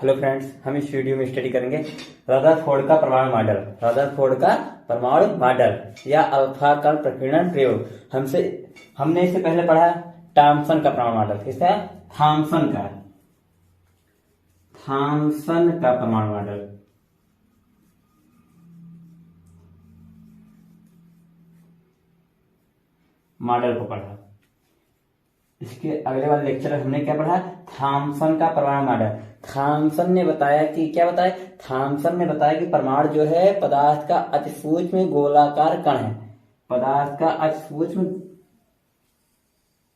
Hello friends, हम इस video में स्टडी करेंगे रदरफोर्ड का परमाणु मॉडल। रदरफोर्ड का परमाणु मॉडल या अल्फा कण प्रकीर्णन प्रयोग। हमने इससे पहले पढ़ा थॉम्सन का परमाणु मॉडल। किसका? थॉम्सन का परमाणु मॉडल को पढ़ा। इसके अगले वाले लेक्चर में हमने क्या पढ़ा? थॉम्सन का परमाणु मॉडल। थॉम्सन ने बताया कि थॉम्सन ने बताया कि परमाणु जो है पदार्थ का अति सूक्ष्म गोलाकार कण है। पदार्थ का अति सूक्ष्म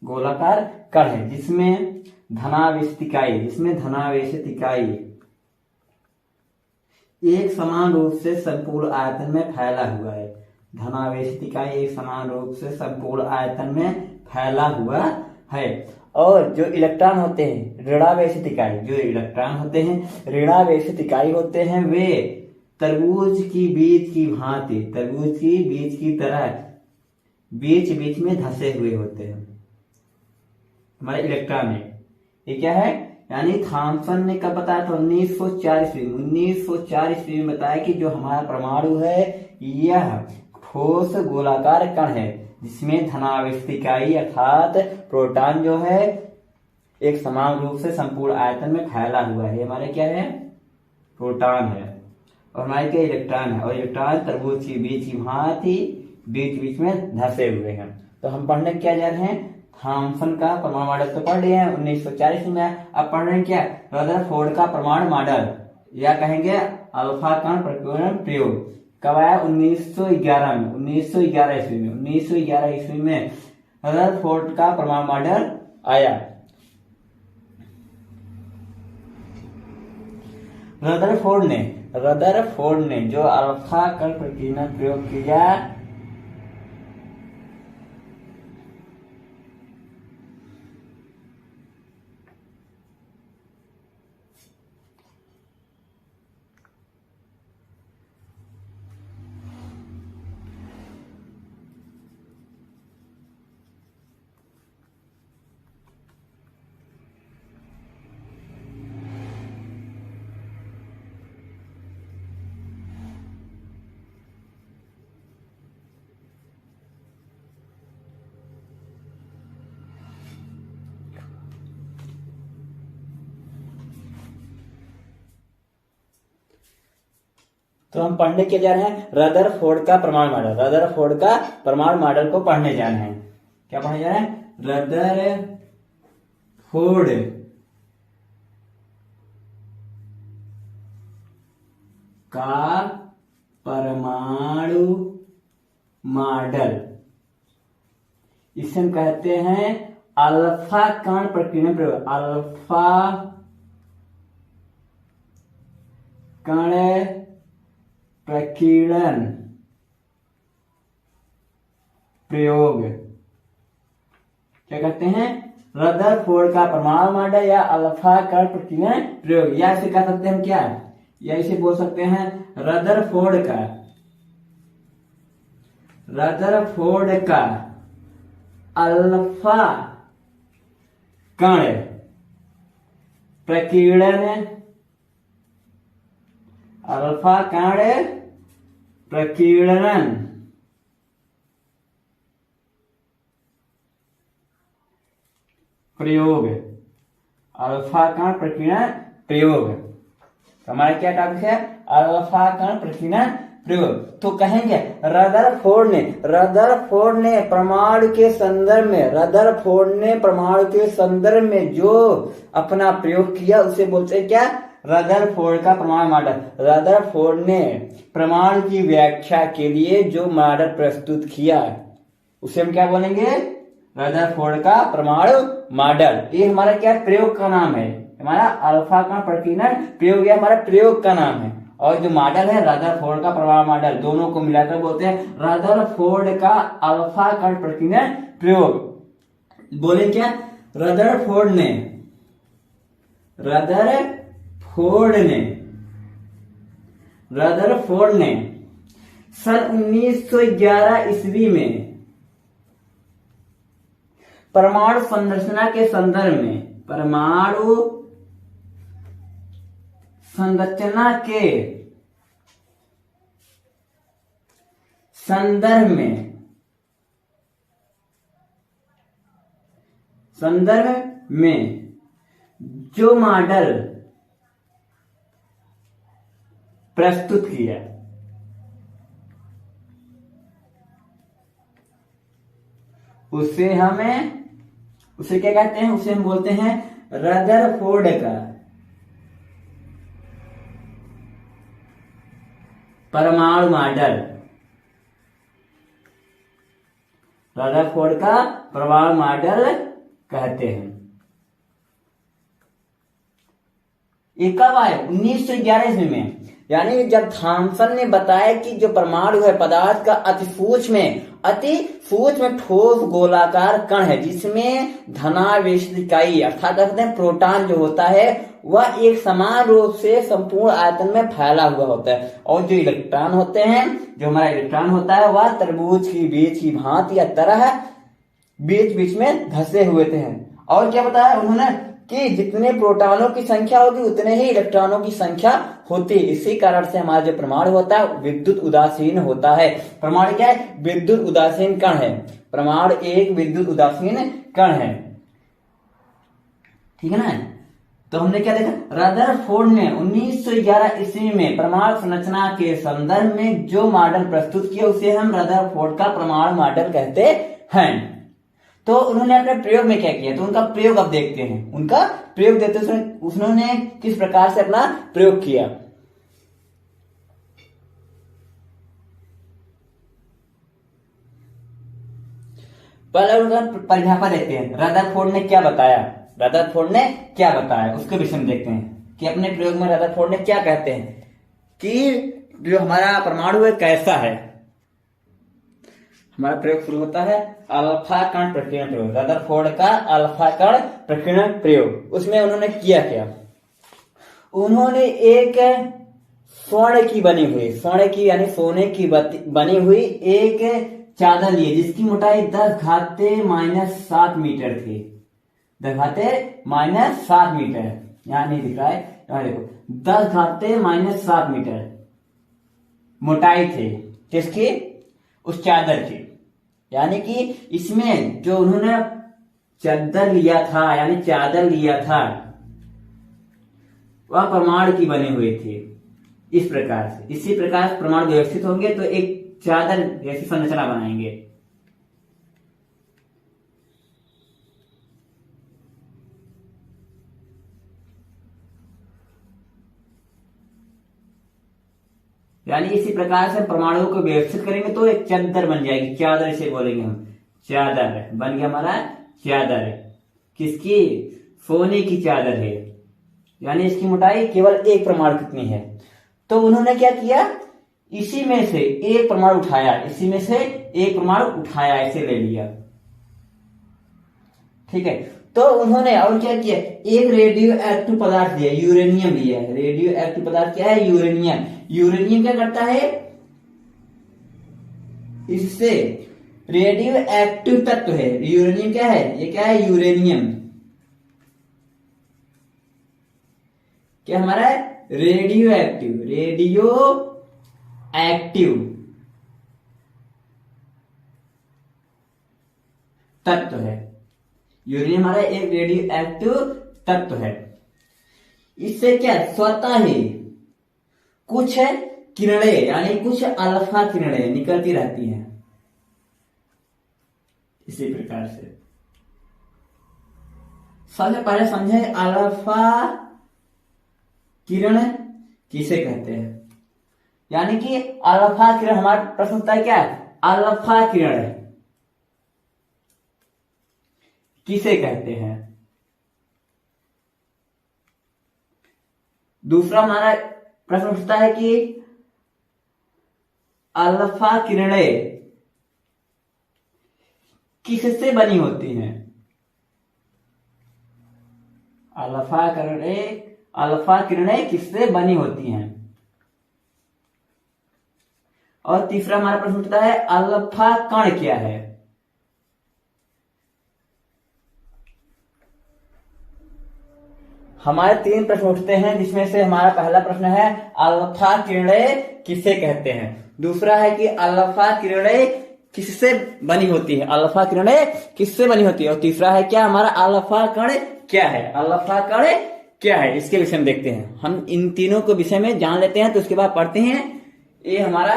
गोलाकार कण है जिसमें धनावेशित इकाई एक समान रूप से संपूर्ण आयतन में फैला हुआ है। धनावेशित इकाई एक समान रूप से संपूर्ण आयतन में फैला हुआ है। और जो इलेक्ट्रॉन होते हैं ऋणावेशित इकाई होते हैं वे तरबूज की बीज की तरह बीच बीच में धंसे हुए होते हैं। हमारे इलेक्ट्रॉन है ये क्या है? यानी थॉम्सन ने कब बताया था? 1904 ईस्वी में बताया कि जो हमारा परमाणु है यह ठोस गोलाकार कण है जिसमें धनावेशित इकाई अर्थात प्रोटॉन जो है एक समान रूप से संपूर्ण आयतन में फैला हुआ है। हमारे क्या है? प्रोटॉन है। और हमारे क्या? इलेक्ट्रॉन है। और इलेक्ट्रॉन तरबूज की बीज की भांति बीच बीच में धंसे हुए हैं। तो हम पढ़ने क्या जा रहे हैं? थॉम्सन का परमाणु मॉडल तो पढ़ लिए हैं 1940 में। अब पढ़ रहे हैं क्या? रदरफोर्ड का परमाणु मॉडल या कहेंगे अल्फा कण प्रकीर्णन प्रयोग। कब आया? 1911 ईस्वी में रदरफोर्ड का परमाणु मॉडल आया। रदरफोर्ड ने जो अल्फा कण प्रकीर्णन प्रयोग किया तो हम पढ़ने के जा रहे हैं रदरफोर्ड का परमाणु मॉडल। रदरफोर्ड का परमाणु मॉडल को पढ़ने जा रहे हैं। क्या पढ़ने जा रहे हैं? रदरफोर्ड का परमाणु मॉडल। इसे हम कहते हैं अल्फा कण प्रकीर्णन प्रयोग। अल्फा कण प्रकीर्णन प्रयोग क्या कहते हैं? रदरफोर्ड का परमाणु मॉडल या अल्फा कण प्रकीर्णन प्रयोग। या इसे कह सकते हैं क्या? या इसे बोल सकते हैं रदरफोर्ड का अल्फा कण प्रकीर्णन प्रयोग। अल्फा कण प्रकीर्णन प्रयोग हमारा क्या टॉपिक है? अल्फा कण प्रकीर्णन प्रयोग। तो कहेंगे रदरफोर्ड ने परमाणु के संदर्भ में जो अपना प्रयोग किया उसे बोलते हैं क्या? रदरफोर्ड का परमाणु मॉडल। रदरफोर्ड ने परमाणु की व्याख्या के लिए जो मॉडल प्रस्तुत किया उसे हम क्या बोलेंगे? रदरफोर्ड का परमाणु मॉडल। ये हमारा क्या प्रयोग का नाम है? हमारा अल्फा कण प्रकीर्णन प्रयोग या हमारा प्रयोग का नाम है। और जो मॉडल है रदरफोर्ड का परमाणु मॉडल, दोनों को मिलाकर बोलते हैं रदरफोर्ड का अल्फा कण प्रकीर्णन प्रयोग। बोले क्या? रदरफोर्ड ने सन 1911 ईस्वी में परमाणु संरचना के संदर्भ में परमाणु संरचना के संदर्भ में जो मॉडल प्रस्तुत किया उसे क्या कहते हैं? उसे हम बोलते हैं रदरफोर्ड का परमाणु मॉडल। रदरफोर्ड का परमाणु मॉडल कहते हैं। ये कब आए? 1911 ईस्वी में। यानी जब थॉमसन ने बताया कि जो परमाणु है पदार्थ का अति सूक्ष्म ठोस गोलाकार कण है जिसमें धनावेशित इकाई अर्थात कहते हैं प्रोटॉन जो होता है वह एक समान रूप से संपूर्ण आयतन में फैला हुआ होता है, और जो इलेक्ट्रॉन होते हैं, जो हमारा इलेक्ट्रॉन होता है वह तरबूज की बीज की भांति या तरह बीच बीच में धसे हुए थे। और क्या बताया उन्होंने कि जितने प्रोटॉनों की संख्या होगी उतने ही इलेक्ट्रॉनों की संख्या होती है। इसी कारण से हमारा जो परमाणु होता है विद्युत उदासीन होता है। परमाणु क्या है? विद्युत उदासीन कण है। परमाणु एक विद्युत उदासीन कण है। ठीक है ना? तो हमने क्या देखा? रदरफोर्ड ने 1911 ईस्वी में परमाणु संरचना के संदर्भ में जो मॉडल प्रस्तुत किया उसे हम रदरफोर्ड का परमाणु मॉडल कहते हैं। तो उन्होंने अपने प्रयोग में क्या किया? तो उनका प्रयोग अब देखते हैं। उनका प्रयोग देते उन्होंने किस प्रकार से अपना प्रयोग किया। पहले उनका परिभाषा देखते हैं। रदरफोर्ड ने क्या बताया उसके विषय में देखते हैं कि अपने प्रयोग में रदरफोर्ड ने क्या कहते हैं कि जो हमारा परमाणु है कैसा है। हमारा प्रयोग शुरू होता है अल्फा कण प्रकीर्णन प्रयोग। रदरफोर्ड का अल्फा कण प्रकीर्णन प्रयोग। उसमें उन्होंने किया क्या? उन्होंने एक स्वर्ण की यानी सोने की बनी हुई एक चादर ली जिसकी मोटाई 10⁻⁻7 मीटर थी। 10⁻⁻7 मीटर, यहां नहीं दिख रहा है, यहां देखो 10⁻⁻7 मीटर मोटाई थी किसकी? उस चादर की। यानी कि इसमें जो उन्होंने चादर लिया था वह परमाणु की बनी हुई थी। इस प्रकार से इसी प्रकार से परमाणु व्यवस्थित होंगे तो एक चादर जैसी संरचना बनाएंगे। यानी इसी प्रकार से परमाणुओं को व्यवस्थित करेंगे तो एक चादर बन जाएगी। चादर इसे बोलेंगे हम। चादर बन गया हमारा चादर। किसकी? सोने की चादर है। यानी इसकी मोटाई केवल एक परमाणु कितनी है? तो उन्होंने क्या किया? इसी में से एक परमाणु उठाया, इसे ले लिया। ठीक है। तो उन्होंने और क्या किया? एक रेडियो एक्टिव पदार्थ दिया, यूरेनियम लिया है। रेडियो एक्टिव पदार्थ क्या है? यूरेनियम। यूरेनियम क्या करता है? इससे रेडियो एक्टिव तत्व है। यूरेनियम क्या है? ये क्या है? यूरेनियम क्या हमारा है? रेडियो एक्टिव तत्व है। यूरेनियम हमारा एक रेडियो एक्टिव तत्व है। इससे क्या स्वतः ही कुछ किरणें यानी कुछ अल्फा किरणें निकलती रहती हैं। इसी प्रकार से सबसे पहले समझे अल्फा किरण किसे कहते हैं। यानी कि अल्फा किरण, हमारा प्रश्न होता है क्या? अल्फा किरण किसे कहते हैं। दूसरा हमारा प्रश्न उठता है कि अल्फा किरणें किससे बनी होती हैं। अल्फा किरणें किससे बनी होती हैं। और तीसरा हमारा प्रश्न उठता है अल्फा कण क्या है। हमारे 3 प्रश्न उठते हैं, जिसमें से हमारा पहला प्रश्न है अल्फा किरणें किसे कहते हैं। दूसरा है कि अल्फा किरणें किससे बनी होती है, अल्फा किरणें किससे बनी होती है। और तीसरा है क्या हमारा अल्फा कण क्या है, अल्फा कण क्या है, इसके विषय में देखते हैं। हम इन तीनों को विषय में जान लेते हैं, तो उसके बाद पढ़ते हैं ये हमारा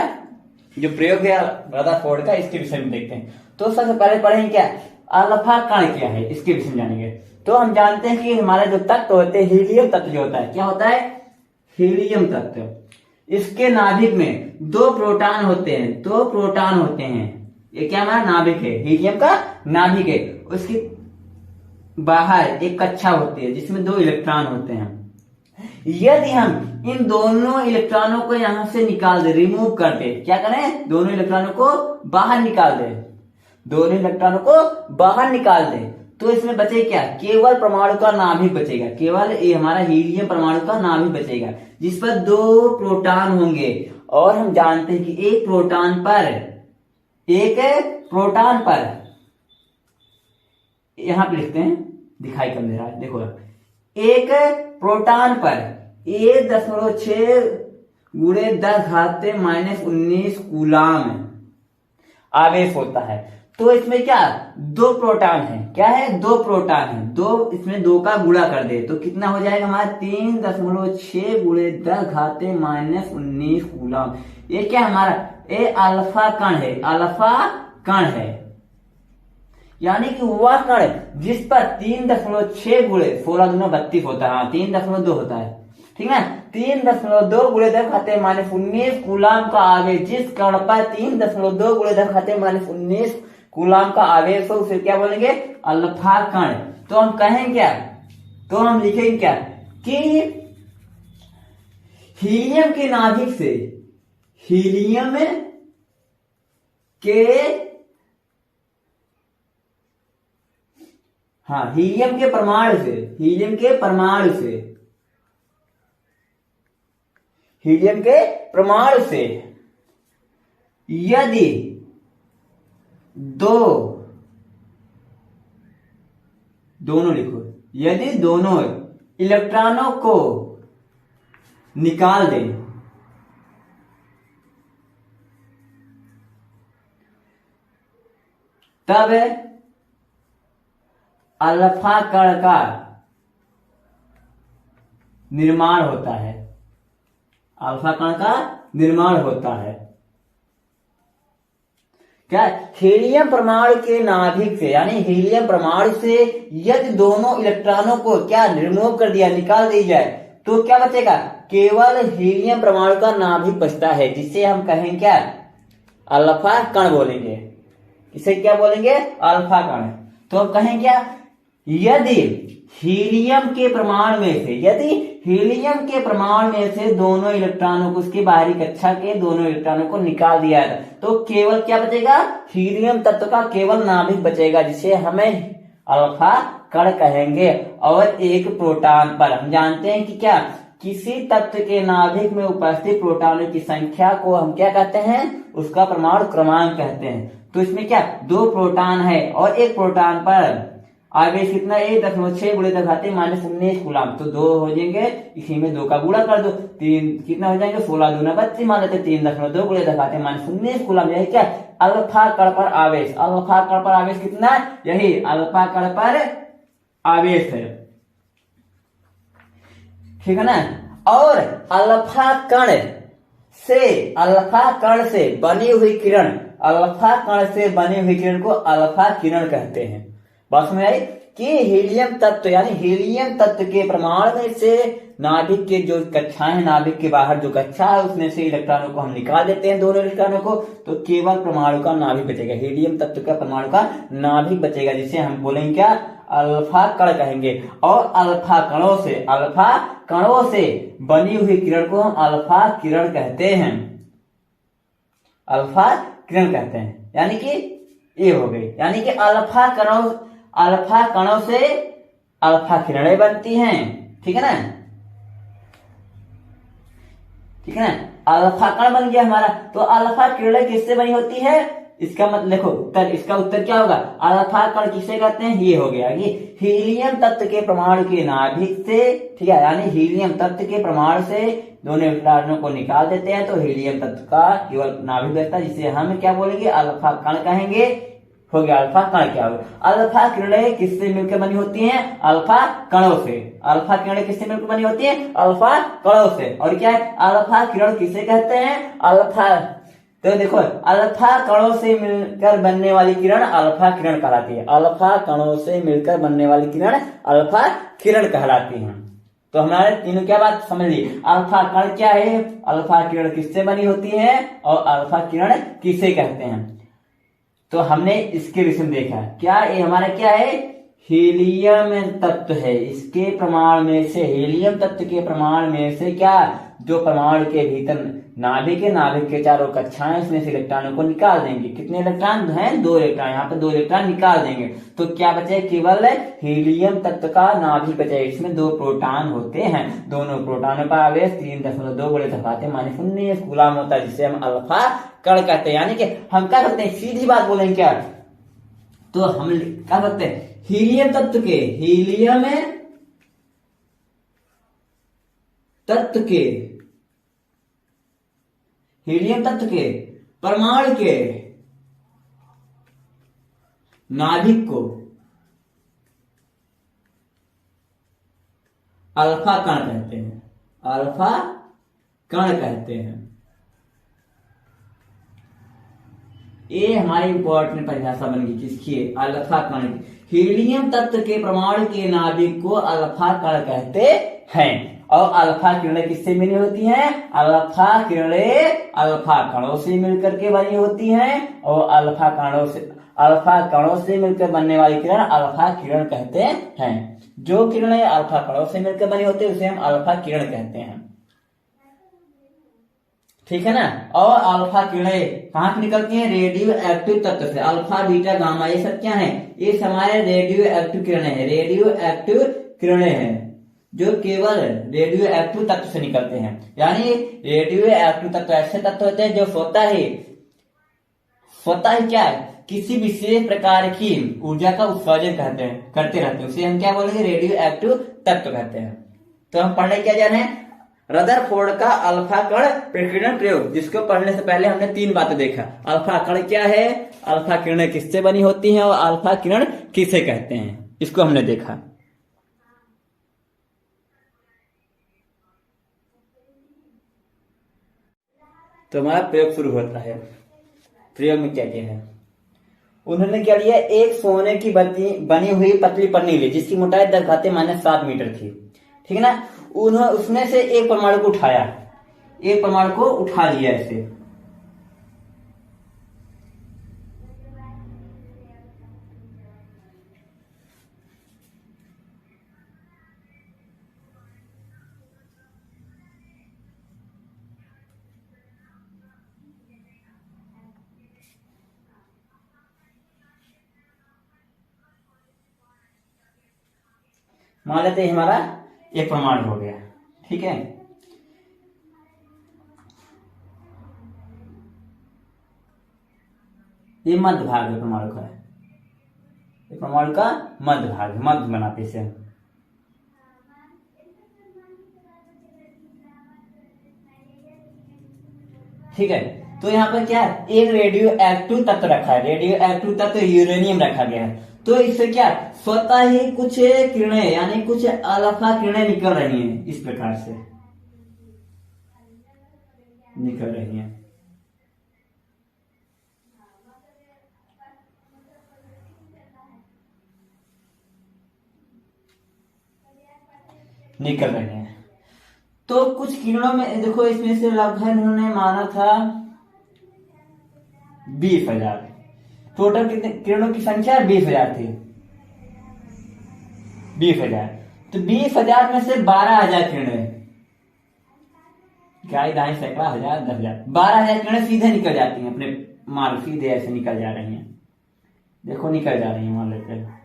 जो प्रयोग है रदरफोर्ड का, इसके विषय में देखते हैं। तो सबसे पहले पढ़ेंगे क्या अल्फा कण क्या है, इसके विषय में जानेंगे। तो हम जानते हैं कि हमारे जो तत्व होते हैं, हीलियम तत्व जो होता है, क्या होता है, हीलियम तत्व। इसके नाभिक में 2 प्रोटॉन होते हैं, 2 प्रोटॉन होते हैं। ये क्या हमारा नाभिक है, हीलियम का नाभिक है। उसकी बाहर एक कक्षा होती है जिसमें 2 इलेक्ट्रॉन होते हैं। यदि हम इन दोनों इलेक्ट्रॉनों को यहां से निकाल दे, रिमूव कर दे, क्या करें, दोनों इलेक्ट्रॉनों को बाहर निकाल दे, दोनों इलेक्ट्रॉनों को बाहर निकाल दे, तो इसमें बचे क्या, केवल परमाणु का नाभिक बचेगा, केवल ये हमारा हीलियम परमाणु का नाभिक बचेगा, जिस पर 2 प्रोटॉन होंगे। और हम जानते हैं कि एक प्रोटॉन पर यहां पे लिखते हैं, दिखाई कम दे रहा है, देखो, एक प्रोटॉन पर 1.6 × 10⁻⁻19 कूलाम आवेश होता है। तो इसमें क्या 2 प्रोटॉन है, क्या है, 2 प्रोटॉन है, 2 इसमें 2 का गुणा कर दे तो कितना हो जाएगा हमारा 3.6 × 10⁻19 कूलाम। ये क्या हमारा, ये अल्फा कण है, अल्फा कण है, यानी कि वह कण जिस पर 3.6 × 16 दूना 32 होता है, 3.2 होता है, ठीक है, 3.2 × 10⁻19 कूलाम का आवेश, जिस कण पर 3.2 × 10⁻19 कूलाम का आवेश हो उसे क्या बोलेंगे, अल्फा कण। तो हम कहें क्या, तो हम लिखेंगे क्या कि हीलियम के नाभिक से, हीलियम के, हाँ, हीलियम के परमाणु से, हीलियम के परमाणु से, हीलियम के परमाणु से यदि 2 लिखो, यदि दोनों इलेक्ट्रॉनों को निकाल दें, तब अल्फा कण का निर्माण होता है, अल्फा कण का निर्माण होता है। क्या, हीलियम परमाणु के नाभिक से, यानी हीलियम परमाणु से यदि दोनों इलेक्ट्रॉनों को क्या रिमूव कर दिया, निकाल दी जाए, तो क्या बचेगा, केवल हीलियम परमाणु का नाभिक बचता है, जिसे हम कहें क्या, अल्फा कण बोलेंगे। इसे क्या बोलेंगे, अल्फा कण। तो हम कहें क्या, यदि हीलियम के परमाणु में से, यदि हीलियम के परमाणु में से दोनों इलेक्ट्रॉनों को, उसकी बाहरी कक्षा के दोनों इलेक्ट्रॉनों को निकाल दिया है, तो केवल क्या बचेगा, हीलियम तत्व का केवल नाभिक बचेगा, जिसे हमें अल्फा कण कहेंगे। और एक प्रोटॉन पर, हम जानते हैं कि क्या, किसी तत्व के नाभिक में उपस्थित प्रोटॉनों की संख्या को हम क्या कहते हैं, उसका परमाणु क्रमांक कहते हैं। तो इसमें क्या 2 प्रोटॉन है और एक प्रोटॉन पर आवेश कितना, 1.6 × 10⁻19 कूलाम। तो 2 हो जाएंगे, इसी में 2 का गुणा कर दो, 3 कितना हो जाएंगे, 16 दूना 32 मान लेते, 3.2 × 10⁻19 कूलाम। यही क्या, अल्फा कण पर आवेश, अल्फा कण पर आवेश कितना, यही अल्फा कण पर आवेश है, ठीक है ना। और अल्फा कण से बनी हुई किरण, अल्फा कण से बनी हुई किरण को अल्फा किरण कहते हैं। बात समझ आई कि हीलियम तत्व, यानी हीलियम तत्व के परमाणु में से नाभिक के जो कक्षाएं हैं, नाभिक के बाहर जो कक्षा है उसमें से इलेक्ट्रॉनों को हम निकाल देते हैं, दोनों इलेक्ट्रॉनों को, तो केवल परमाणु का नाभिक बचेगा, हीलियम तत्व का परमाणु का नाभिक बचेगा, जिसे हम बोलेंगे क्या, अल्फा कण कहेंगे। और अल्फा कणों से बनी हुई किरण को हम अल्फा किरण कहते हैं, अल्फा किरण कहते हैं। यानी कि ये हो गई, यानी कि अल्फा कणों से अल्फा किरणें बनती हैं, ठीक है ना, ठीक है ना। अल्फा कण बन गया हमारा। तो अल्फा किरणें किससे बनी होती है, इसका मतलब देखो उत्तर, इसका उत्तर क्या होगा? अल्फा कण किसे कहते हैं? ये हो गया कि हीलियम तत्व के परमाणु के नाभिक से, ठीक है, यानी हीलियम तत्व के परमाणु से दोनों इलेक्ट्रॉनों को निकाल देते हैं तो हीलियम तत्व का केवल नाभिक बचता है, जिसे हम क्या बोलेंगे? अल्फा कण कहेंगे। हो गया अल्फा कण। क्या होगा? अल्फा किरणें किससे मिलकर बनी होती हैं? अल्फा कणों से। अल्फा किरणें किससे मिलकर बनी होती हैं? अल्फा कणों से। और क्या है? अल्फा किरण किसे कहते हैं? अल्फा, तो देखो अल्फा कणों से मिलकर बनने वाली किरण अल्फा किरण कहलाती है। अल्फा कणों से मिलकर बनने वाली किरण अल्फा किरण कहलाती है। तो हमारे तीनों क्या बात समझ ली? अल्फा कण क्या है, अल्फा किरण किससे बनी होती है, और अल्फा किरण किसे कहते हैं। तो हमने इसके विषय में देखा क्या, ये हमारा क्या है? हीलियम तत्व है। इसके प्रमाण में से, हीलियम तत्व के प्रमाण में से क्या, जो परमाणु के भीतर नाभिक है, नाभिक के चारों कक्षाएं, इसमें से इलेक्ट्रॉनों को निकाल देंगे। कितने इलेक्ट्रॉन हैं? 2 इलेक्ट्रॉन। यहाँ पे 2 इलेक्ट्रॉन निकाल देंगे तो क्या बचे? केवल हीलियम तत्व का नाभिक बचे। इसमें 2 प्रोटॉन होते हैं, दोनों प्रोटॉनों का आवेश 3.2 बड़े धपाते माइनस 19 कूलम होता है, जिसे हम अल्फा कण कहते हैं। यानी कि हम क्या करते हैं? सीधी बात बोलेंगे क्या, तो हम क्या करते हैं? हीलियम तत्व के, हीलियम तत्व के, हीलियम तत्व के परमाणु के नाभिक को अल्फा कण कहते हैं। अल्फा कण कहते हैं। ये हमारी इंपॉर्टेंट परिभाषा बन गई किसकी? अल्फा कण की। हीलियम तत्व के परमाणु के नाभिक को अल्फा कण कहते हैं। और अल्फा किरणें किससे मिली होती हैं? अल्फा किरणें अल्फा कणों से मिलकर के बनी होती हैं, और अल्फा कणों से मिलकर बनने वाली किरण अल्फा किरण कहते हैं। जो किरणें अल्फा कणों से मिलकर बनी होती है उसे हम अल्फा किरण कहते हैं। ठीक है ना? और अल्फा किरणें कहां से निकलती हैं? रेडियो एक्टिव तत्व से। अल्फा बीटा गामा ये सब क्या है? ये हमारे रेडियो एक्टिव किरणें हैं। रेडियो एक्टिव किरणें हैं जो केवल रेडियो एक्टिव तत्व से निकलते हैं। यानी रेडियो एक्टिव तत्व ऐसे तत्व होते हैं जो स्वतः ही क्या है? किसी विशेष प्रकार की ऊर्जा का उत्सर्जन करते रहते हैं। उसे हम क्या बोलेंगे? रेडियो एक्टिव तत्व कहते हैं। तो हम पढ़ने क्या जा रहे हैं? रदरफोर्ड का अल्फा कण प्रकीर्णन प्रयोग, जिसको पढ़ने से पहले हमने 3 बातें देखा। अल्फा कण क्या है, अल्फा किरणें किससे बनी होती हैं, और अल्फा किरण किसे कहते हैं, इसको हमने देखा। तो हमारा प्रयोग शुरू होता है। प्रयोग में क्या किया है? उन्होंने क्या लिया? एक सोने की बनी हुई पतली पन्नी ली जिसकी मोटाई 10⁻⁷ मीटर थी। ठीक है ना? उसमें से एक परमाणु को उठाया, एक परमाणु को उठा लिया ऐसे। मान लेते हैं हमारा एक परमाणु हो गया। ठीक है? ये मध्य भाग है परमाणु का, ये परमाणु का मध्य भाग, मध्य बनाते इसे। ठीक है? तो यहाँ पर क्या है? एक रेडियो एक्टिव तत्व रखा है। रेडियो एक्टिव तत्व यूरेनियम रखा गया है। तो इससे क्या स्वतः ही कुछ किरणें, यानी कुछ अल्फा किरणें निकल रही हैं। इस प्रकार से निकल रही हैं। निकल रहे हैं। तो कुछ किरणों में देखो, इसमें से लगभग उन्होंने माना था 20,000। टोटल कितने किरणों की संख्या? 20,000 थी। 20,000। तो 20,000 में से 12,000 किरणें, ढाई सैकड़ा, 1,000, 10,000, 12,000 किरणें सीधे निकल जाती हैं अपने मार्ग, सीधे ऐसे निकल जा रही हैं। देखो निकल जा रही है, मान लेते हैं।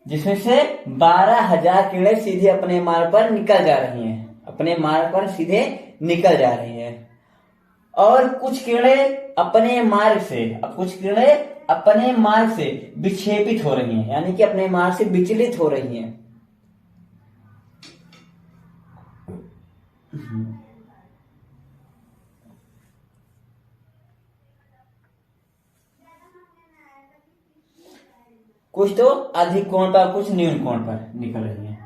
जिसमें से 12,000 किरणें सीधे अपने मार्ग पर निकल जा रही हैं। अपने मार्ग पर सीधे निकल जा रही हैं। और कुछ किरणें अपने मार्ग से, अब कुछ किरणें अपने मार्ग से विक्षेपित हो रही हैं, यानी कि अपने मार्ग से विचलित हो रही हैं। कुछ तो अधिक कोण पर, कुछ न्यून कोण पर निकल रही हैं।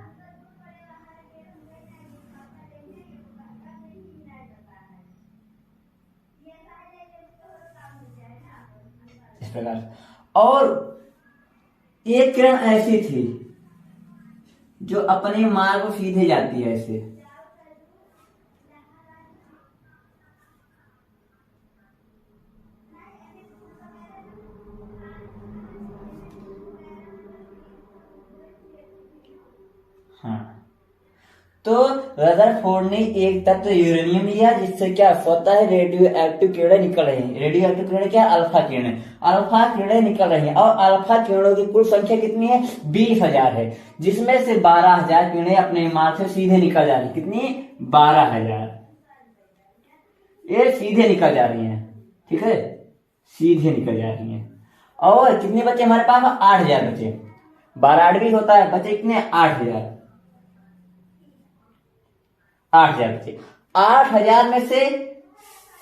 इस प्रकार। और एक किरण ऐसी थी जो अपने मार्ग को सीधे जाती है ऐसे, हाँ। तो रदरफोर्ड ने एक तत्व यूरेनियम लिया जिससे क्या स्वतः रेडियो एक्टिव किरणें निकल रही हैं। रेडियो एक्टिव किरणें क्या, अल्फा किरणें, अल्फा किरणें निकल रही हैं। और अल्फा किरणों की कुल संख्या कितनी है, 20,000 है, जिसमें से 12,000 किरणें अपने मार्ग से सीधे निकल जा रही है। कितनी, 12,000 ये सीधे निकल जा रही हैं, ठीक है, सीधे निकल जा रही हैं। और कितने बचे हमारे पास, 8,000 बचे, 12 8 भी होता है, बचे कितने, 8,000 बचे। 8,000 में से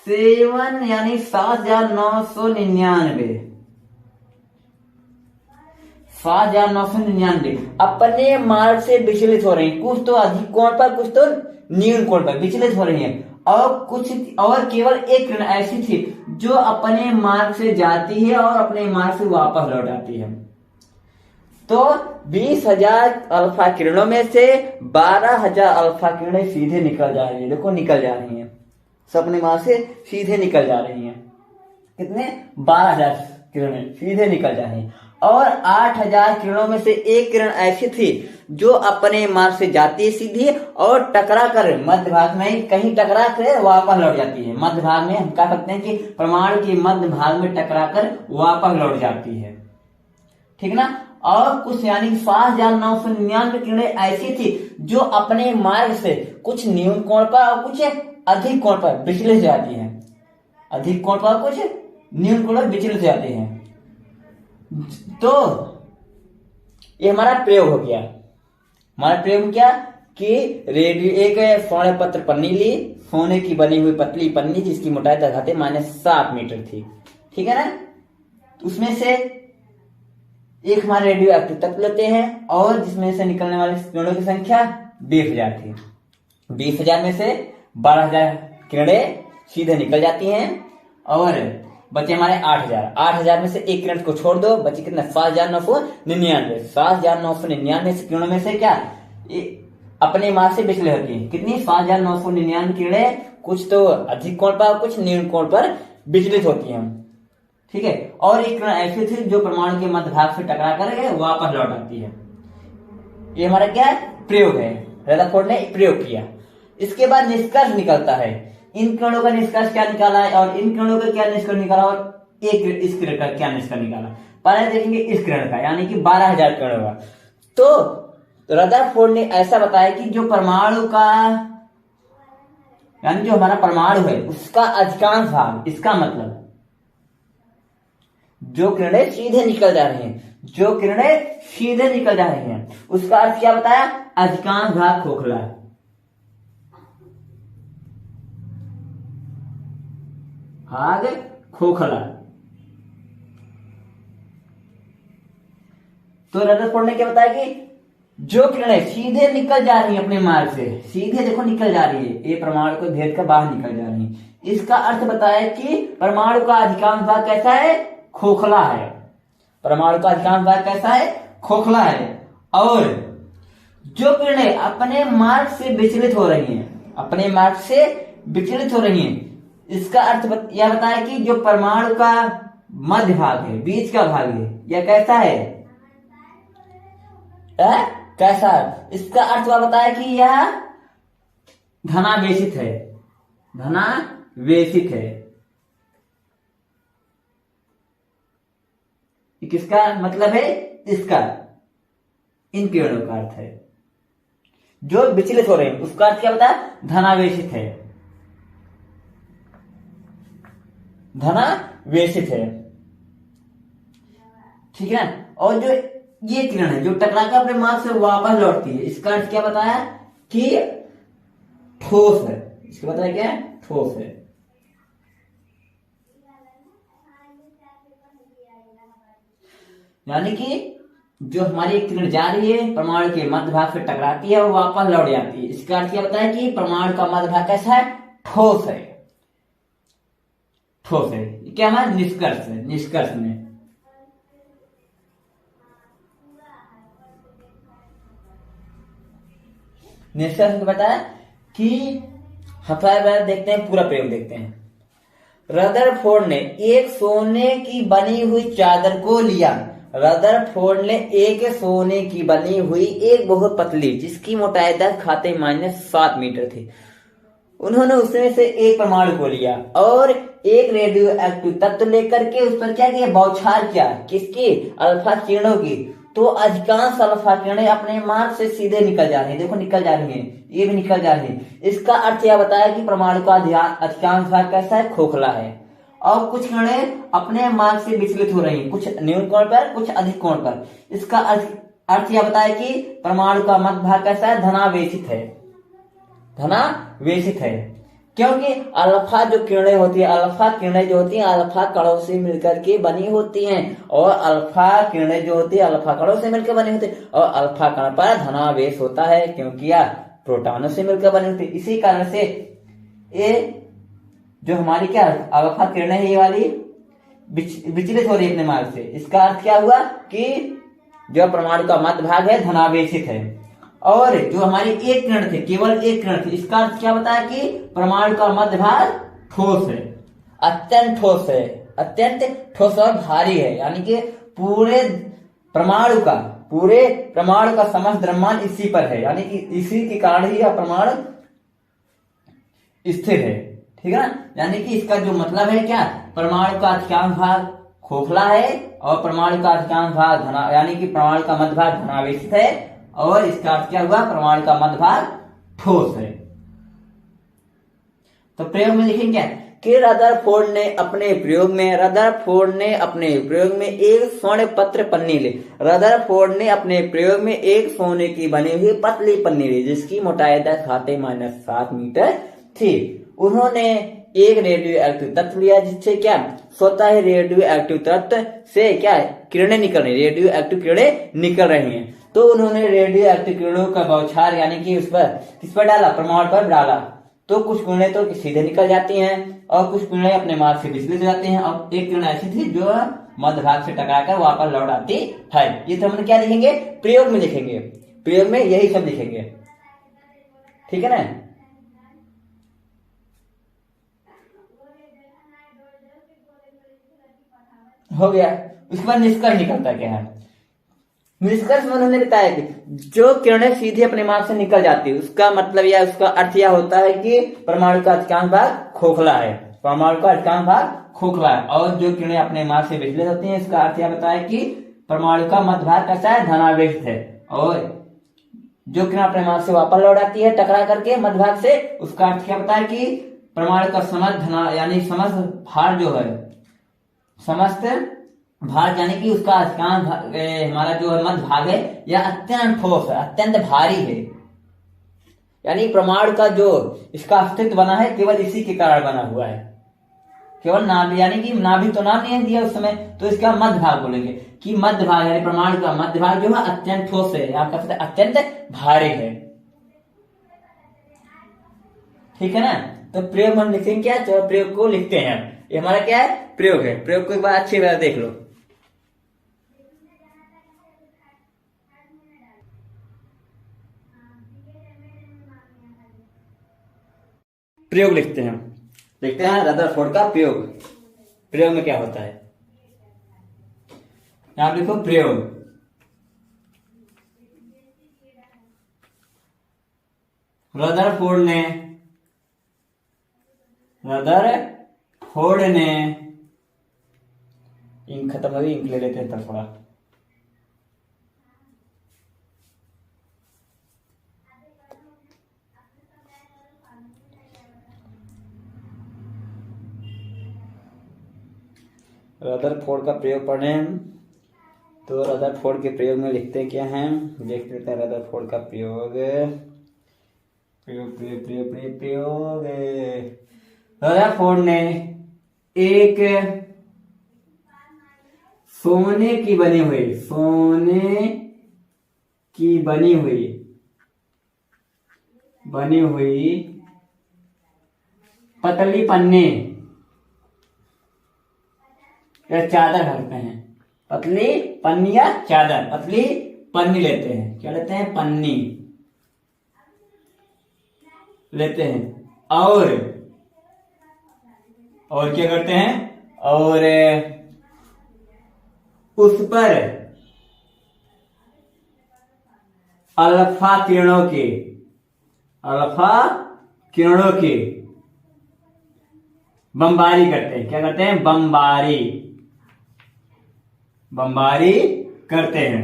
7 यानी 7,999 अपने मार्ग से विचलित हो रही हैं। कुछ तो अधिक कोण पर, कुछ तो न्यून कोण पर विचलित हो रही हैं। और कुछ और केवल एक किरण ऐसी थी जो अपने मार्ग से जाती है और अपने मार्ग से वापस लौट आती है। तो 20,000 अल्फा किरणों में से 12,000 अल्फा किरणें सीधे निकल जा रही है, देखो निकल जा रही हैं, सब अपने मार्ग से सीधे निकल जा रही हैं। कितने, 12,000 किरणें सीधे निकल जा रही हैं। और 8,000 किरणों में से एक किरण ऐसी थी जो अपने मार्ग से जाती है सीधी और टकरा कर मध्य भाग में कहीं टकरा कर वापस लौट जाती है। मध्य भाग में हम कह सकते हैं कि परमाणु के मध्य भाग में टकरा कर वापस लौट जाती है, ठीक ना। और कुछ यानी 7,999 किरणें ऐसी थी जो अपने मार्ग से कुछ न्यून कोण पर और कुछ अधिक कोण पर विचलित जाती हैं, अधिक कोण पर कुछ न्यून कोण पर विचलित जाती हैं। तो ये हमारा प्रयोग हो गया। हमारा प्रयोग क्या कि रेडियो एक स्वर्ण पत्र पन्नी ली, सोने की बनी हुई पतली पन्नी जिसकी मोटाई घाते -7 मीटर थी, ठीक है ना। उसमें से एक हमारे रेडियो एक्टिव तत्व लेते हैं और जिसमें से निकलने वाले किरणों की संख्या 20,000 थी। 20,000 में से 12,000 किरणें सीधे निकल जाती हैं और बचे हमारे 8,000। 8,000 में से एक किरण को छोड़ दो, बचे कितना, 7,999। 7,999 किरणों में से क्या अपने मार्ग से विचलित होती है। कितनी, 7,999 किरणें कुछ तो अधिक कोण पर कुछ न्यून कोण पर विचलित होती हैं, ठीक है। और एक किरण ऐसी थी जो परमाणु के मध्य भाग से टकरा कर वापस लौट आती है। ये हमारा क्या है, प्रयोग है, रदरफोर्ड ने प्रयोग किया। इसके बाद निष्कर्ष निकलता है। इन किरणों का निष्कर्ष क्या निकाला है और इन किरणों का क्या निष्कर्ष निकाला और एक इस किरण का क्या निष्कर्ष निकाला। पहले देखेंगे इस किरण का, यानी कि 12,000 किरणों का। तो रदरफोर्ड ने ऐसा बताया कि जो परमाणु का, यानी जो हमारा परमाणु है उसका अधिकांश भाग, इसका मतलब जो किरणें सीधे निकल जा रही हैं, जो किरणें सीधे निकल जा रही हैं उसका अर्थ क्या बताया, अधिकांश भाग खोखला है। भाग खोखला। तो रदरफोर्ड ने क्या बताया कि जो किरणें सीधे निकल जा रही है अपने मार्ग से, सीधे देखो निकल जा रही है, ये परमाणु को भेद कर बाहर निकल जा रही है। इसका अर्थ बताया कि परमाणु का अधिकांश भाग कैसा है, खोखला है। परमाणु का अधिकांश भाग कैसा है, खोखला है। और जो किरणें अपने मार्ग से विचलित हो रही हैं, अपने मार्ग से विचलित हो रही हैं, इसका अर्थ यह बताया कि जो परमाणु का मध्य भाग है, बीच का भाग है, यह कैसा है, कैसा है? इसका अर्थ वह बताया कि यह धनावेशित है, धनावेशित है। किसका मतलब है, इसका, इन किरणों का अर्थ है। जो विचलित हो रहे हैं उसका अर्थ क्या बताया, धनावेशित है, धनावेशित है, ठीक है। और जो ये किरण है जो टकराकर अपने मार्ग से वापस लौटती है, इसका अर्थ क्या बताया कि ठोस है, इसका बताया क्या है, ठोस है। यानी कि जो हमारी किरण जा रही है परमाणु के मध्य भाग से टकराती है और वापस लौट जाती है, इसका अर्थ क्या बताया कि परमाणु का मध्य भाग कैसा है, ठोस है, ठोस है। क्या हमारा निष्कर्ष है, निष्कर्ष में निष्कर्ष में बताया कि हथौड़ा देखते हैं, पूरा प्रयोग देखते हैं। रदरफोर्ड ने एक सोने की बनी हुई चादर को लिया। रदरफोर्ड ने एक सोने की बनी हुई एक बहुत पतली जिसकी मोटाई 10 खाते -7 मीटर थी, उन्होंने उसमें से एक परमाणु को लिया और एक रेडियो एक्टिव तत्व लेकर के उस पर क्या किया, बौछार किया, किसकी, अल्फा किरणों की। तो अधिकांश अल्फा किरणें अपने मार्ग से सीधे निकल जा रही है, देखो निकल जा रही है, ये भी निकल जा रही है। इसका अर्थ यह बताया कि परमाणु का अधिकांश भाग कैसा है, खोखला है, और कुछ किरणें अपने मार्ग से विचलित हो रही हैं, कुछ न्यून कोण पर, कुछ अधिक कोण पर। इसका अर्थ यह बताया कि परमाणु का मध्य भाग कैसा है, धनावेशित है, धनावेशित है, क्योंकि अल्फा जो किरणें होती है, अल्फा किरणें जो होती हैं अल्फा कणों से मिलकर के बनी होती हैं, और अल्फा किरणें जो होती है अल्फा कणों से मिलकर बनी होती है, और अल्फा कण पर धनावेश होता है क्योंकि यह प्रोटॉनों से मिलकर बनी होती है। इसी कारण से ये जो हमारी क्या अल्फा किरणें है ये वाली विचलित हो रही है अपने मार्ग से। इसका अर्थ क्या हुआ कि जो परमाणु का मध्य भाग है धनावेशित है, और जो हमारी एक किरण थी, केवल एक किरण थी, इसका अर्थ क्या बताया कि परमाणु का मध्य भाग ठोस है, अत्यंत ठोस है, अत्यंत ठोस और भारी है। यानी कि पूरे परमाणु का समस्त द्रव्यमान इसी पर है, यानी कि इसी के कारण ही यह परमाणु स्थिर है, ठीक है ना। यानी कि इसका जो मतलब है क्या, परमाणु का अधिकांश भाग खोखला है और परमाणु का अधिकांश भाग यानी कि परमाणु का मध्य भाग धनावेशित है, और इसका अर्थ क्या हुआ, परमाणु का मध्य भाग ठोस है। तो प्रयोग में लिखेंगे क्या कि रदरफोर्ड ने अपने प्रयोग में एक स्वर्ण पत्र पन्नी ली। रदरफोर्ड ने अपने प्रयोग में एक सोने की बनी हुई पतली पन्नी ली जिसकी मोटाई 10 खाते -7 मीटर थी। उन्होंने एक रेडियो एक्टिव तत्व लिया जिससे क्या, स्वतः ही रेडियो एक्टिव तत्व से क्या किरणें निकल रही, रेडियो एक्टिव किरणें निकल रही हैं। तो उन्होंने रेडियो एक्टिव किरणों का बौछार यानी कि उस पर किस पर डाला, परमाणु पर डाला। तो कुछ किरणें तो सीधे निकल जाती हैं और कुछ किरणें अपने मार्ग से विचलित हो जाती हैं, और एक किरण ऐसी थी जो मध्य भाग से टकराकर वापस लौट आती है। ये तो हमने क्या लिखेंगे, प्रयोग में लिखेंगे, प्रयोग में यही सब लिखेंगे, ठीक है ना। हो गया। उसके बाद निष्कर्ष निकलता क्या है, निष्कर्ष में उन्होंने बताया कि जो किरणें सीधे अपने मार्ग से निकल जाती है उसका मतलब या उसका अर्थ यह होता है कि परमाणु का अधिकांश भाग खोखला है, परमाणु का अधिकांश भाग खोखला है, और जो किरणें अपने मार्ग से विचलित होती हैं इसका अर्थ यह बताया कि परमाणु का मध्य भाग कैसा है, धनावेशित है, और जो किरण अपने मार्ग से वापस लौट आती है टकरा करके मध्य भाग से, उसका अर्थ क्या बताया कि परमाणु का समस्त यानी समस्त भार जो है, समस्त भार यानी कि उसका अधिकांश हमारा जो मध्य भाग है यह अत्यंत ठोस है, अत्यंत भारी है। यानी परमाणु का जो इसका अस्तित्व बना है केवल इसी के कारण बना हुआ है, केवल नाभिक, यानी कि नाभिक तो नाम नहीं दिया उस समय, तो इसका मध्य भाग बोलेंगे कि मध्य भाग यानी परमाणु का मध्य भाग जो है अत्यंत ठोस है, आपका पता अत्यंत भारी है, ठीक है ना। तो प्रयोग हम लिखेंगे क्या, तो प्रयोग को लिखते हैं, ये हमारा क्या है, प्रयोग है। प्रयोग को एक बार अच्छी तरह देख लो, प्रयोग लिखते हैं, देखते हैं रदरफोर्ड का प्रयोग। प्रयोग में क्या होता है, यहां लिखो प्रयोग। रदरफोर्ड ने इंक खत्म हो गई, इंक ले लेते हैं तब थोड़ा। रदरफोर्ड का प्रयोग पढ़े हम। तो रदरफोर्ड के प्रयोग में लिखते क्या हैं, देख लेते हैं। रदरफोर्ड का प्रयोग प्रयोग प्रयोग प्रयोग प्रयोग प्रयोग रदरफोर्ड ने एक सोने की बनी हुई पतली पन्नी या चादर खरीदते हैं। पतली पन्नी या चादर, पतली पन्नी लेते हैं। क्या लेते हैं? पन्नी लेते हैं। और क्या करते हैं? और उस पर अल्फा किरणों की बमबारी करते हैं। क्या करते हैं? बमबारी करते हैं।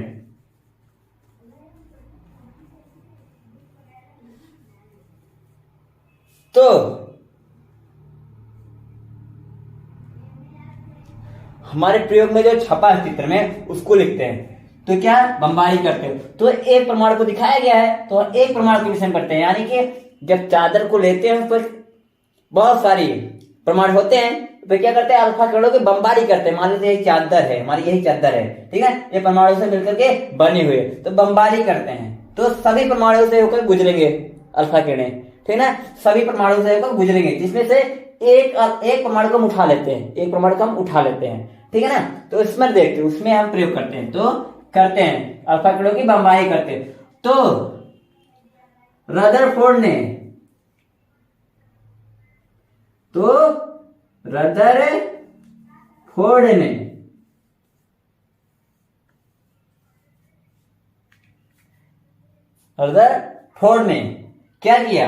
तो हमारे प्रयोग में जो छपा है चित्र में उसको लिखते हैं। तो क्या? बमबारी करते हैं। तो एक प्रमाण को दिखाया गया है, तो एक प्रमाण के विषय में पढ़ते हैं। यानी कि जब चादर को लेते हैं तो बहुत सारी प्रमाण होते हैं, तो क्या करते हैं? अल्फा किरणों की बमबारी करते हैं। मान लीजिए यही चादर है, हमारी यही चादर है, ठीक है, ये परमाणु से मिलकर के बने हुए, तो बमबारी करते हैं। तो सभी परमाणु से होकर गुजरेंगे अल्फा किरणें, ठीक है ना, सभी परमाणु से होकर गुजरेंगे, जिसमें से एक परमाणु को हम उठा लेते हैं, ठीक है ना। तो इसमें देखते हैं, उसमें हम प्रयोग करते हैं। तो करते हैं अल्फा किरणों की बमबारी करते हैं। तो रदरफोर्ड ने क्या किया?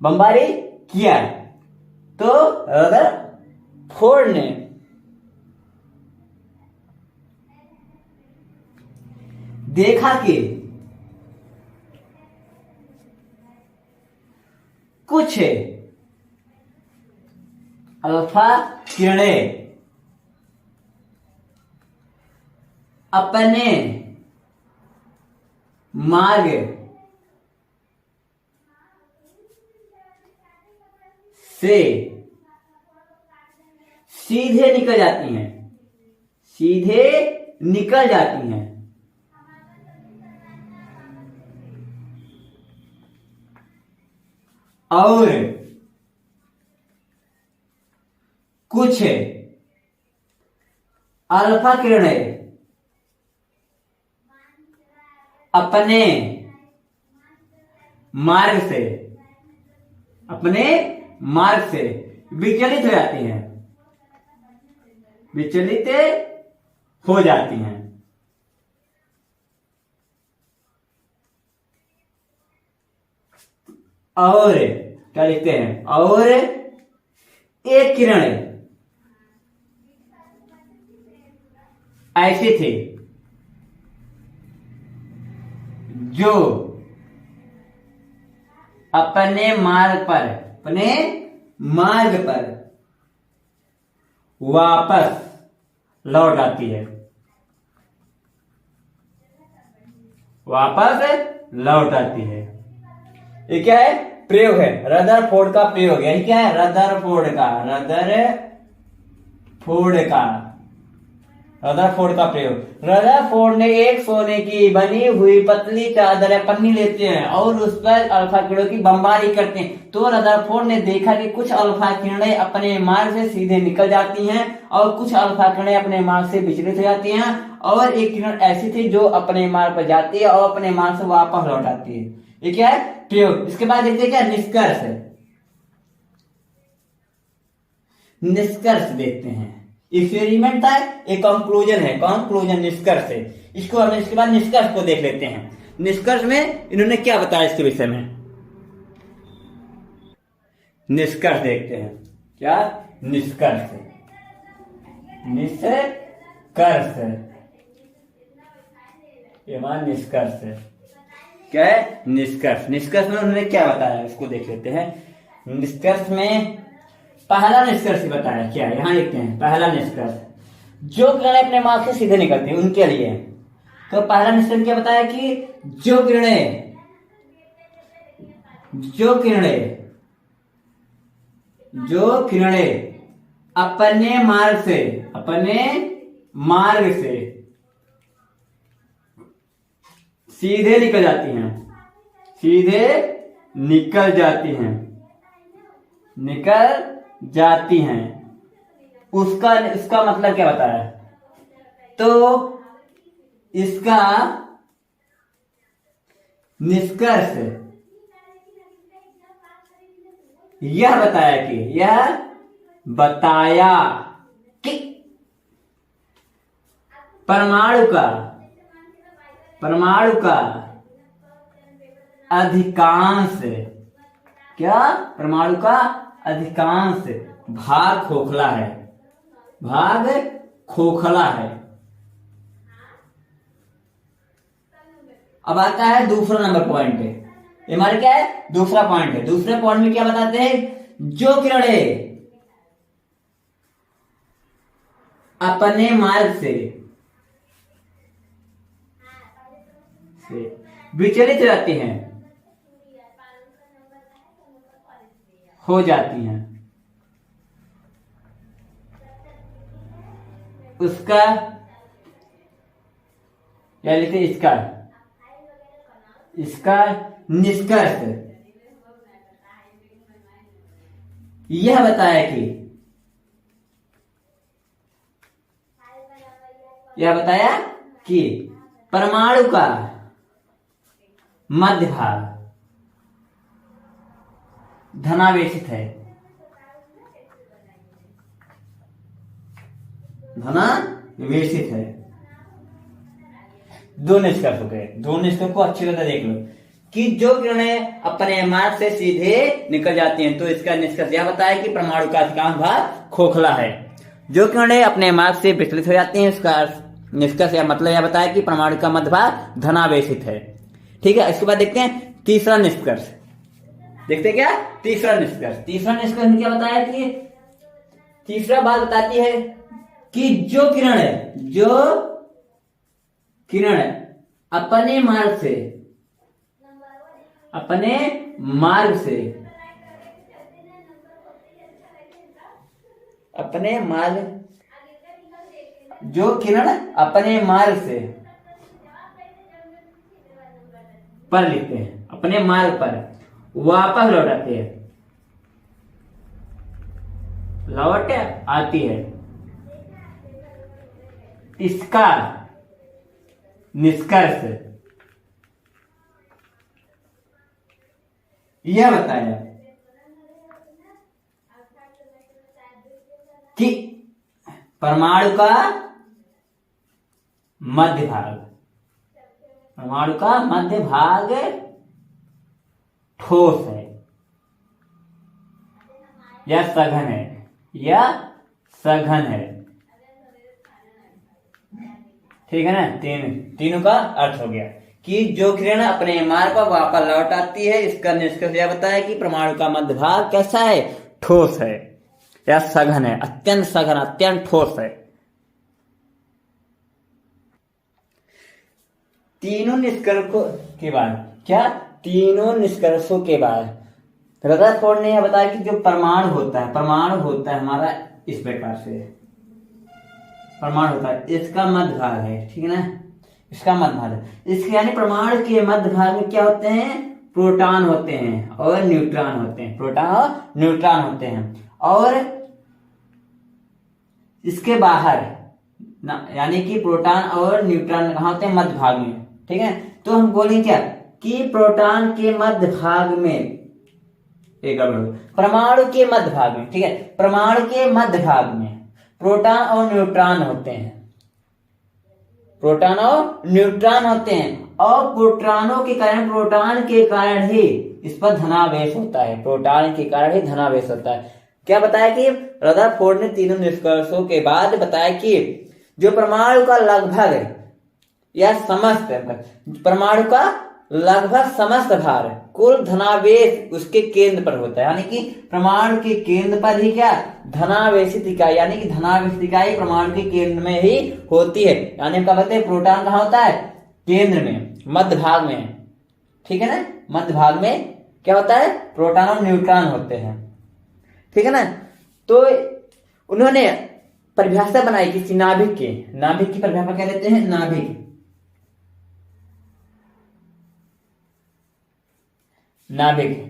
बमबारी किया। तो रदरफोर्ड ने देखा कि कुछ अल्फा किरणें अपने मार्ग से सीधे निकल जाती हैं, और कुछ अल्फा किरणें अपने मार्ग से विचलित हो जाती हैं। और क्या लिखते हैं? और एक किरण ऐसी थी जो अपने मार्ग पर वापस लौट आती है, ये क्या है? प्रयोग है, रदरफोर्ड का प्रयोग है। क्या है? रदरफोर्ड का प्रयोग। रदरफोर्ड ने एक सोने की बनी हुई पतली चादर या पन्नी लेते हैं और उस पर अल्फा किरणों की बमबारी करते हैं। तो रदरफोर्ड ने देखा कि कुछ अल्फा किरणें अपने मार्ग से सीधे निकल जाती हैं और कुछ अल्फा किरणें अपने मार्ग से विचलित हो जाती हैं, और एक किरण ऐसी थी जो अपने मार्ग पर जाती है और अपने मार्ग से वापस लौट आती है। ये क्या है? प्रयोग। इसके बाद देखते हैं क्या? निष्कर्ष देखते हैं। एक्सपेरिमेंट था, एक कंक्लूजन निष्कर्ष है। इसको हम इसके बाद निष्कर्ष को देख लेते हैं। निष्कर्ष में इन्होंने क्या बताया इसके विषय में, निष्कर्ष देखते हैं। क्या? निष्कर्ष है। क्या है? निष्कर्ष में उन्होंने क्या बताया इसको देख लेते हैं। निष्कर्ष में पहला निष्कर्ष बताया क्या है, यहां लिखते हैं। पहला निष्कर्ष, जो किरणें अपने मार्ग से सीधे निकलती हैं उनके लिए। तो पहला निष्कर्ष क्या बताया कि जो किरणें अपने मार्ग से सीधे निकल जाती हैं उसका मतलब क्या बताया? तो इसका निष्कर्ष यह बताया कि परमाणु का अधिकांश भाग खोखला है। अब आता है दूसरा नंबर पॉइंट। ये हमारे क्या है? दूसरा पॉइंट है। दूसरे पॉइंट में क्या बताते हैं? जो किरणें अपने मार्ग से विचलित रहती हैं, हो जाती हैं, उसका या लिखते इसका निष्कर्ष यह बताया कि परमाणु का मध्य भाग धनावेशित है। दो निष्कर्ष हो गए। दो निष्कर्ष को अच्छी तरह देख लो कि जो किरणें अपने मार्ग से सीधे निकल जाती हैं तो इसका निष्कर्ष यह बताया कि परमाणु का अधिकांश भाग खोखला है। जो किरणें अपने मार्ग से विचलित हो जाती हैं इसका निष्कर्ष या मतलब यह बताया कि परमाणु का मध्य भाग धनावेशित है। ठीक है, इसके बाद देखते हैं तीसरा निष्कर्ष। देखते हैं क्या? तीसरा निष्कर्ष में क्या बताया कि तीसरा बात बताती है कि जो किरण अपने मार्ग से पर लिखते हैं, अपने मार्ग पर वापस लौट आती है। इसका निष्कर्ष यह बताया कि परमाणु का मध्य भाग ठोस है या सघन है। ठीक है ना? तीनों का अर्थ हो गया कि जो किरण अपने मार्ग पर वापस लौट आती है इसका निष्कर्ष यह बताया कि परमाणु का मध्य भाग कैसा है? ठोस है या सघन है, अत्यंत सघन, अत्यंत ठोस है। तीनों निष्कर्षों के बाद रदरफोर्ड ने यह बताया कि जो परमाणु होता है हमारा इस प्रकार से परमाणु होता है, इसका मध्य भाग है। ठीक है ना? इसका मध्य भाग है। इसके यानी परमाणु के मध्य भाग में क्या होते हैं? प्रोटॉन होते हैं और न्यूट्रॉन होते हैं। और इसके बाहर यानी कि प्रोटॉन और न्यूट्रॉन कहाँ होते हैं? मध्य भाग में। ठीक है, तो हम बोलेंगे क्या कि प्रोटॉन के मध्य भाग में परमाणु के मध्य भाग में, ठीक है, परमाणु के मध्य भाग में प्रोटॉन और न्यूट्रॉन होते हैं। और प्रोटॉन के कारण ही इस पर धनावेश होता है। क्या बताया कि रदरफोर्ड ने तीनों निष्कर्षों के बाद बताया कि जो परमाणु का लगभग या समस्त परमाणु का लगभग समस्त भार कुल धनावेश उसके केंद्र पर होता है, यानी कि परमाणु के केंद्र पर ही क्या धनावेशित इकाई, यानी कि धनावेशित इकाई परमाणु के केंद्र में ही होती है। यानी हम क्या कहते हैं, प्रोटॉन कहाँ होता है, केंद्र में, मध्य भाग में, ठीक है ना, मध्य भाग में क्या होता है, प्रोटॉन और न्यूट्रॉन होते हैं, ठीक है ना। तो उन्होंने परिभाषा बनाई किसी नाभिक की परिभाषा क्या लेते हैं, नाभिक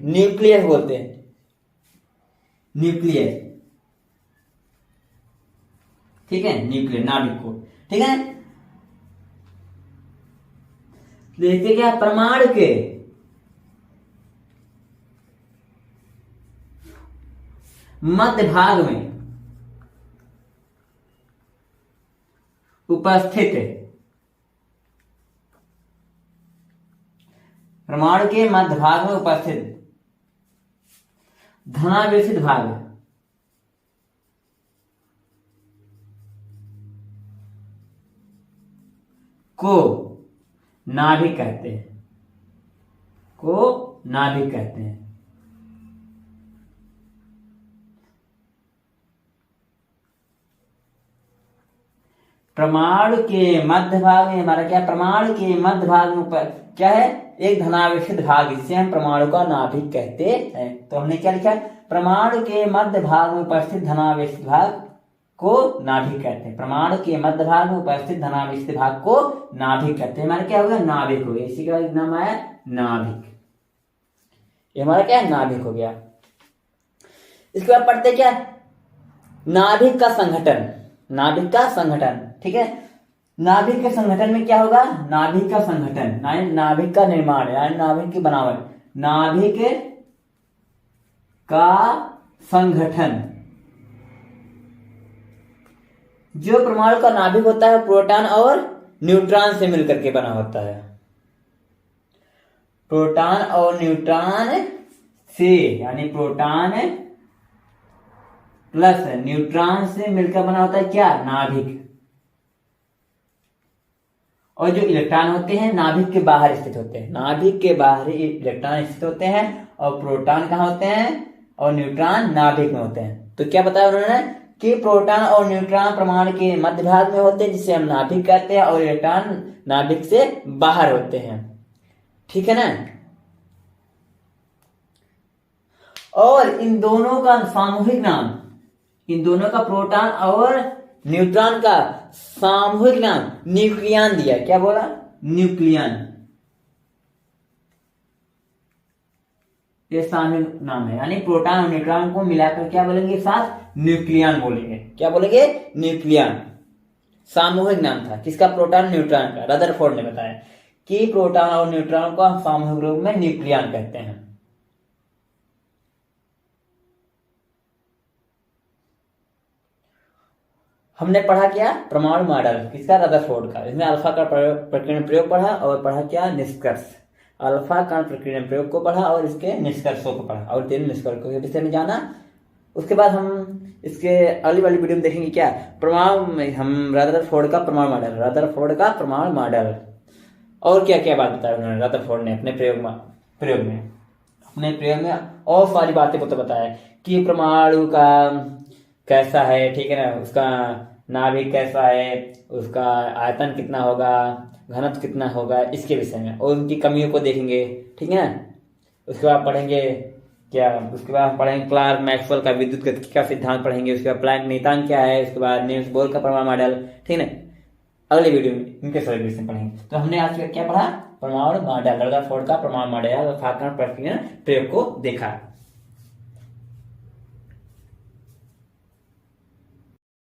न्यूक्लियस बोलते हैं, न्यूक्लियस, ठीक है, न्यूक्लियस नाभिक को, ठीक है। देखते क्या, परमाणु के मध्य भाग में उपस्थित, परमाणु के मध्य भाग में उपस्थित धनावेशित भाग को नाभिक कहते हैं, परमाणु के मध्य भाग में हमारा क्या, परमाणु के मध्य भाग में क्या है, एक धनावेशित भाग, जिसे हम परमाणु का नाभिक कहते हैं। तो हमने क्या लिखा, परमाणु के मध्य भाग में उपस्थित धनावेशित भाग को नाभिक कहते हैं, परमाणु के मध्य भाग में उपस्थित धनावेशित भाग को नाभिक कहते हैं। हमारा क्या होगा, नाभिक हो गया, इसी का नाम आया नाभिक, ये हमारा क्या है, नाभिक हो गया। इसके बाद पढ़ते क्या, नाभिक का संगठन, ठीक है। नाभिक के संगठन में क्या होगा, नाभिक का संगठन, नाभिक का निर्माण, यानी नाभिक की बनावट, नाभिक का संगठन। जो परमाणु का नाभिक होता है प्रोटॉन और न्यूट्रॉन से मिलकर के बना होता है, प्रोटॉन और न्यूट्रॉन से, यानी प्रोटॉन प्लस न्यूट्रॉन से मिलकर बना होता है क्या, नाभिक। और जो इलेक्ट्रॉन होते हैं नाभिक के बाहर स्थित होते हैं, नाभिक के बाहर इलेक्ट्रॉन स्थित होते हैं, और प्रोटॉन कहाँ होते हैं, और न्यूट्रॉन नाभिक में होते हैं। तो क्या बताया उन्होंने कि प्रोटॉन और न्यूट्रॉन परमाणु के मध्य भाग में होते हैं, जिसे हम नाभिक कहते हैं, और इलेक्ट्रॉन नाभिक से बाहर होते हैं, ठीक है ना। और इन दोनों का सामूहिक नाम, इन दोनों का प्रोटॉन और न्यूट्रॉन का सामूहिक नाम न्यूक्लियन दिया। क्या बोला, न्यूक्लियन, ये सामूहिक नाम है, यानी प्रोटॉन और न्यूट्रॉन को मिलाकर क्या बोलेंगे, साथ न्यूक्लियन बोलेंगे। क्या बोलेंगे, न्यूक्लियन, सामूहिक नाम था किसका, प्रोटॉन न्यूट्रॉन का। रदरफोर्ड ने बताया कि प्रोटॉन और न्यूट्रॉन को हम सामूहिक रूप में न्यूक्लियन कहते हैं। हमने पढ़ा क्या, परमाणु मॉडल किसका, रदरफोर्ड का। इसमें अल्फा का प्रकीर्णन प्रयोग पढ़ा, और पढ़ा क्या, निष्कर्ष, अल्फा कण प्रकीर्णन प्रयोग को पढ़ा और इसके निष्कर्षों को पढ़ा, और 3 निष्कर्षों के विषय में जाना। उसके बाद हम इसके अगली वाली वीडियो में देखेंगे क्या, परमाणु, हम रदरफोर्ड का परमाणु मॉडल, रदरफोर्ड का परमाणु मॉडल, और क्या क्या बात बताया उन्होंने रदरफोर्ड ने अपने प्रयोग में और सारी बातें को तो बताया कि परमाणु का कैसा है, ठीक है ना, उसका नाभिक कैसा है, उसका आयतन कितना होगा, घनत्व कितना होगा, इसके विषय में, और उनकी कमियों को देखेंगे, ठीक है ना। उसके बाद पढ़ेंगे क्या, उसके बाद पढ़ेंगे क्लार्क मैक्सवेल का विद्युत गतिकी का सिद्धांत पढ़ेंगे, उसके बाद प्लैंक नियतांक क्या है, उसके बाद नील्स बोर का परमाणु मॉडल, ठीक है ना। अगले वीडियो में इनके सभी विषय पढ़ेंगे। तो हमने आज क्या पढ़ा, परमाणु मॉडल, रदरफोर्ड का परमाणु मॉडल, अल्फा कण प्रकीर्णन प्रयोग को देखा।